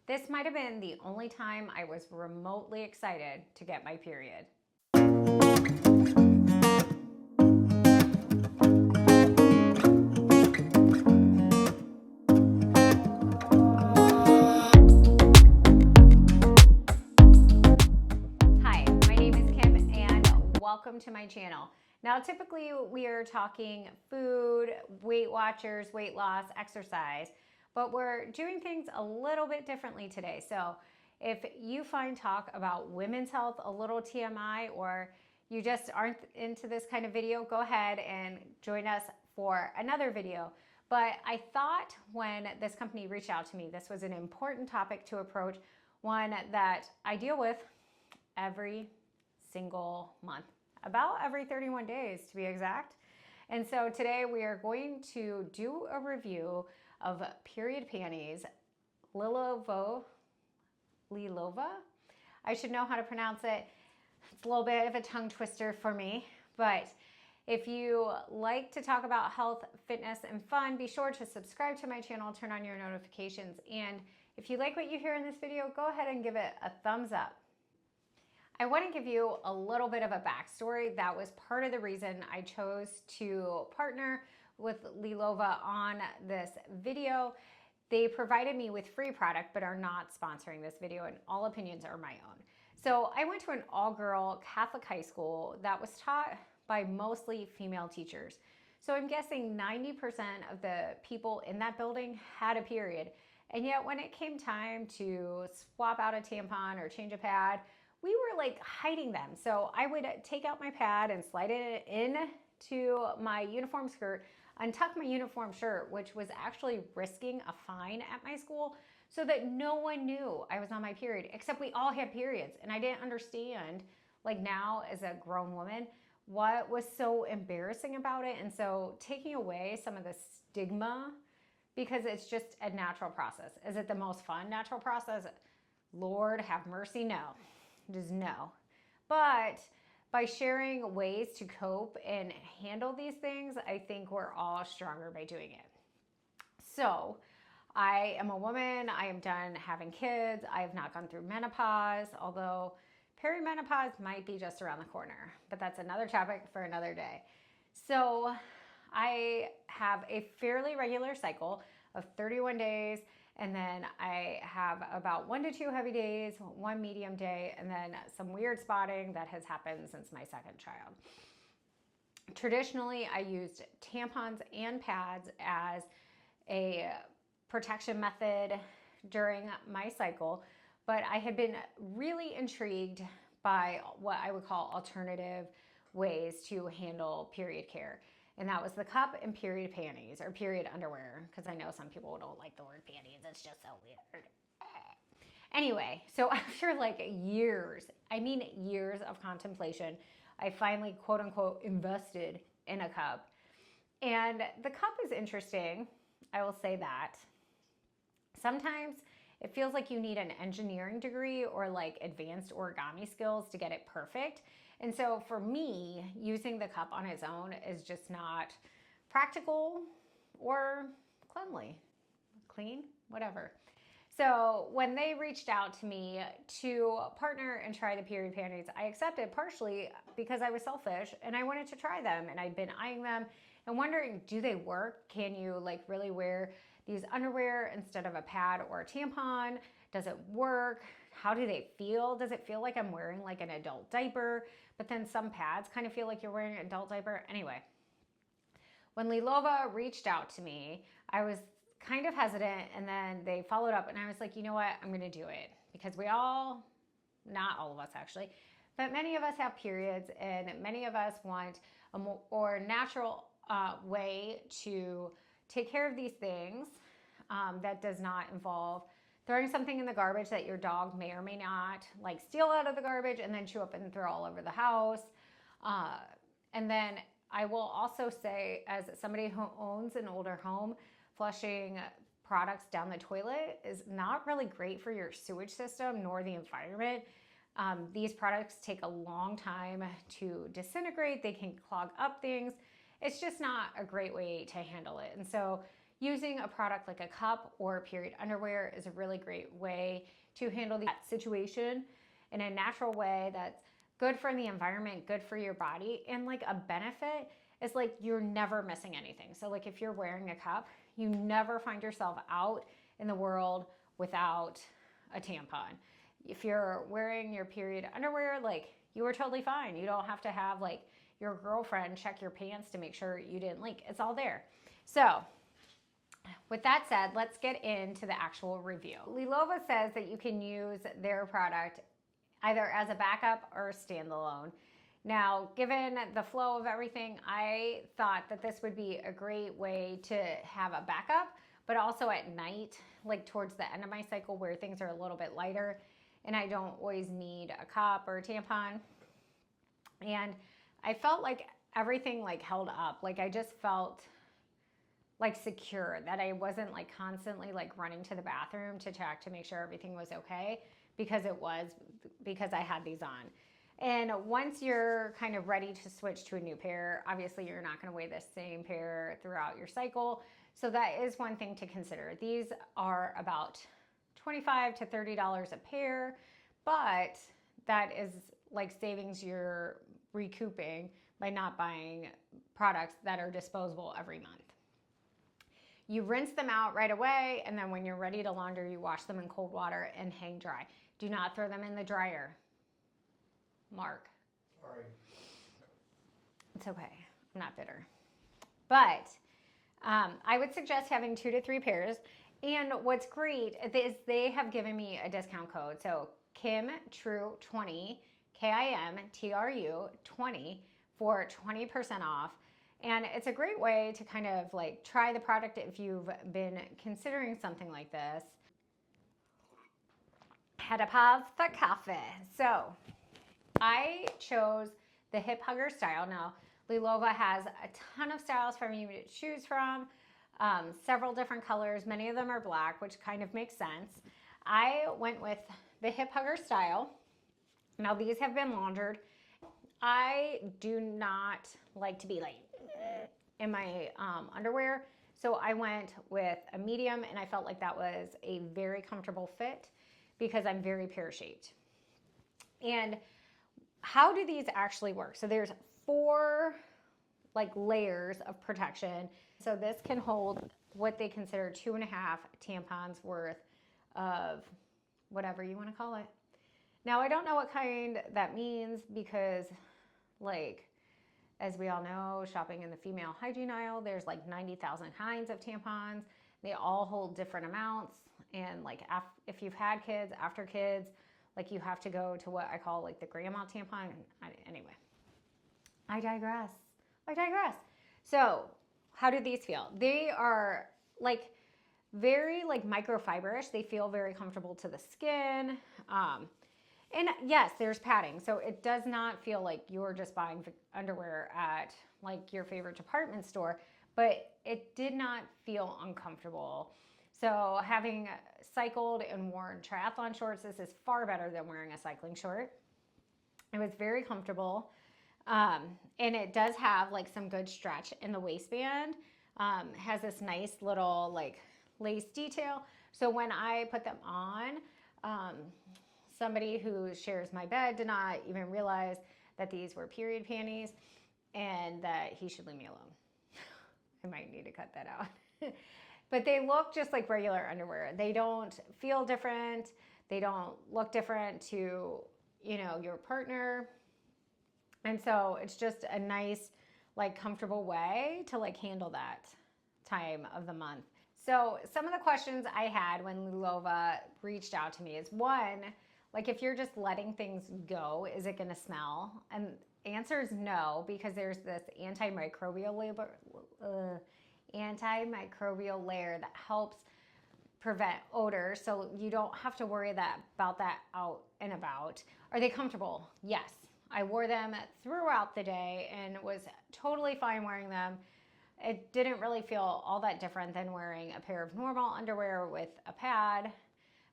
This might have been the only time I was remotely excited to get my period. Hi, my name is Kim and welcome to my channel. Now, typically we are talking food, Weight Watchers, weight loss, exercise, but we're doing things a little bit differently today. So if you find talk about women's health a little TMI, or you just aren't into this kind of video, go ahead and join us for another video. But I thought when this company reached out to me, this was an important topic to approach, one that I deal with every single month, about every 31 days to be exact. And so today we are going to do a review of period panties, Lilova. I should know how to pronounce it. It's a little bit of a tongue twister for me, but if you like to talk about health, fitness, and fun, be sure to subscribe to my channel, turn on your notifications, and if you like what you hear in this video, go ahead and give it a thumbs up. I want to give you a little bit of a backstory. That was part of the reason I chose to partner with Lilova on this video. They provided me with free product, but are not sponsoring this video, and all opinions are my own. So I went to an all-girl Catholic high school that was taught by mostly female teachers. So I'm guessing 90% of the people in that building had a period. And yet when it came time to swap out a tampon or change a pad, we were like hiding them. So I would take out my pad and slide it into my uniform skirt, untuck my uniform shirt, which was actually risking a fine at my school, so that no one knew I was on my period, except we all had periods. And I didn't understand, like now as a grown woman, what was so embarrassing about it. And so taking away some of the stigma, because it's just a natural process. Is it the most fun natural process? Lord have mercy, no. Just no. But by sharing ways to cope and handle these things, I think we're all stronger by doing it. So I am a woman. I am done having kids. I have not gone through menopause, although perimenopause might be just around the corner, but that's another topic for another day. So I have a fairly regular cycle of 31 days. And then I have about 1 to 2 heavy days, 1 medium day, and then some weird spotting that has happened since my second child. Traditionally, I used tampons and pads as a protection method during my cycle, but I had been really intrigued by what I would call alternative ways to handle period care. And that was the cup and period panties, or period underwear, because I know some people don't like the word panties. It's just so weird. Anyway, so after like years, I mean years of contemplation, I finally, quote unquote, invested in a cup. And the cup is interesting. I will say that. Sometimes it feels like you need an engineering degree or like advanced origami skills to get it perfect. And so for me, using the cup on its own is just not practical or clean, whatever. So when they reached out to me to partner and try the period panties, I accepted partially because I was selfish and I wanted to try them, and I'd been eyeing them and wondering, do they work? Can you like really wear these underwear instead of a pad or a tampon? Does it work? How do they feel? Does it feel like I'm wearing like an adult diaper? But then some pads kind of feel like you're wearing an adult diaper. Anyway, when Lilova reached out to me, I was kind of hesitant, and then they followed up and I was like, you know what, I'm gonna do it. Because we all, not all of us actually, but many of us have periods, and many of us want a more natural way to take care of these things that does not involve throwing something in the garbage that your dog may or may not like steal out of the garbage and then chew up and throw all over the house. And then I will also say, as somebody who owns an older home, flushing products down the toilet is not really great for your sewage system nor the environment. These products take a long time to disintegrate. They can clog up things. It's just not a great way to handle it. And so using a product like a cup or period underwear is a really great way to handle that situation in a natural way that's good for the environment, good for your body, and like a benefit is like you're never missing anything. So like if you're wearing a cup, you never find yourself out in the world without a tampon. If you're wearing your period underwear, like you are totally fine. You don't have to have like your girlfriend check your pants to make sure you didn't leak. It's all there. So with that said, let's get into the actual review. Lilova says that you can use their product either as a backup or standalone. Now, given the flow of everything, I thought that this would be a great way to have a backup, but also at night, like towards the end of my cycle where things are a little bit lighter and I don't always need a cup or a tampon. And I felt like everything like held up. Like I just felt like secure, that I wasn't like constantly like running to the bathroom to check to make sure everything was okay, because I had these on. And once you're kind of ready to switch to a new pair, obviously you're not going to wear the same pair throughout your cycle. So that is one thing to consider. These are about $25 to $30 a pair, but that is like savings you're recouping by not buying products that are disposable every month. You rinse them out right away, and then when you're ready to launder, you wash them in cold water and hang dry. Do not throw them in the dryer. Mark. Sorry. It's okay. I'm not bitter. But I would suggest having 2 to 3 pairs. And what's great is they have given me a discount code. So KIMTRU20, KIMTRU 20 for 20% off. And it's a great way to kind of like try the product if you've been considering something like this. Had to have the coffee. So I chose the hip hugger style. Now, Lilova has a ton of styles for you to choose from, several different colors. Many of them are black, which kind of makes sense. I went with the hip hugger style. Now, these have been laundered. I do not like to be like in my underwear, so I went with a medium, and I felt like that was a very comfortable fit because I'm very pear-shaped. And how do these actually work? So there's 4 like layers of protection. So this can hold what they consider 2.5 tampons worth of whatever you want to call it. Now, I don't know what kind that means because, like, as we all know, shopping in the female hygiene aisle, there's like 90,000 kinds of tampons. They all hold different amounts. And like if you've had kids, after kids, like you have to go to what I call like the grandma tampon. Anyway, I digress. So how do these feel? They are like very like microfiber-ish. They feel very comfortable to the skin. And yes, there's padding. So it does not feel like you're just buying underwear at like your favorite department store, but it did not feel uncomfortable. So having cycled and worn triathlon shorts, this is far better than wearing a cycling short. It was very comfortable. And it does have like some good stretch in the waistband. Has this nice little like lace detail. So when I put them on, somebody who shares my bed did not even realize that these were period panties and that he should leave me alone. I might need to cut that out. But they look just like regular underwear. They don't feel different. They don't look different to, you know, your partner. And so it's just a nice, like comfortable way to like handle that time of the month. So some of the questions I had when Lilova reached out to me is, one, like if you're just letting things go, is it gonna smell? And the answer is no, because there's this antimicrobial layer that helps prevent odor, so you don't have to worry about that out and about. Are they comfortable? Yes. I wore them throughout the day and was totally fine wearing them. It didn't really feel all that different than wearing a pair of normal underwear with a pad.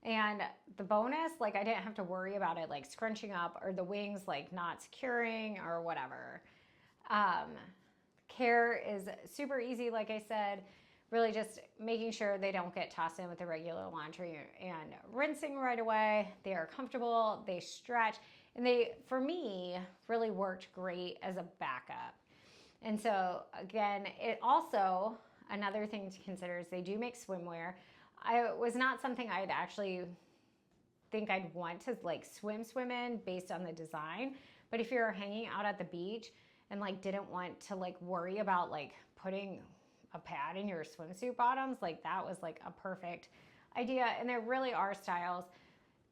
And the bonus, like I didn't have to worry about it like scrunching up or the wings like not securing or whatever. Care is super easy, like I said. really just making sure they don't get tossed in with the regular laundry and rinsing right away. They are comfortable, they stretch, and they, for me, really worked great as a backup. And so again, it also, another thing to consider is they do make swimwear. I was not something I'd actually think I'd want to like swim in based on the design. But if you're hanging out at the beach and like didn't want to like worry about like putting a pad in your swimsuit bottoms, like that was like a perfect idea. And there really are styles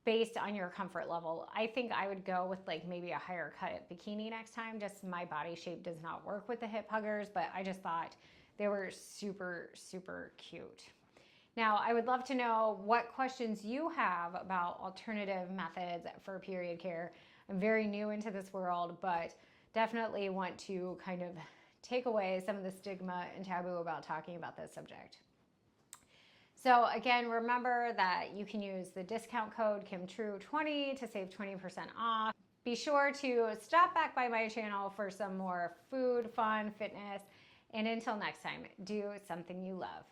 based on your comfort level. I think I would go with like maybe a higher cut bikini next time. Just my body shape does not work with the hip huggers, but I just thought they were super, super cute. Now, I would love to know what questions you have about alternative methods for period care. I'm very new into this world, but definitely want to kind of take away some of the stigma and taboo about talking about this subject. So again, remember that you can use the discount code KimTrue20 to save 20% off. Be sure to stop back by my channel for some more food, fun, fitness, and until next time, do something you love.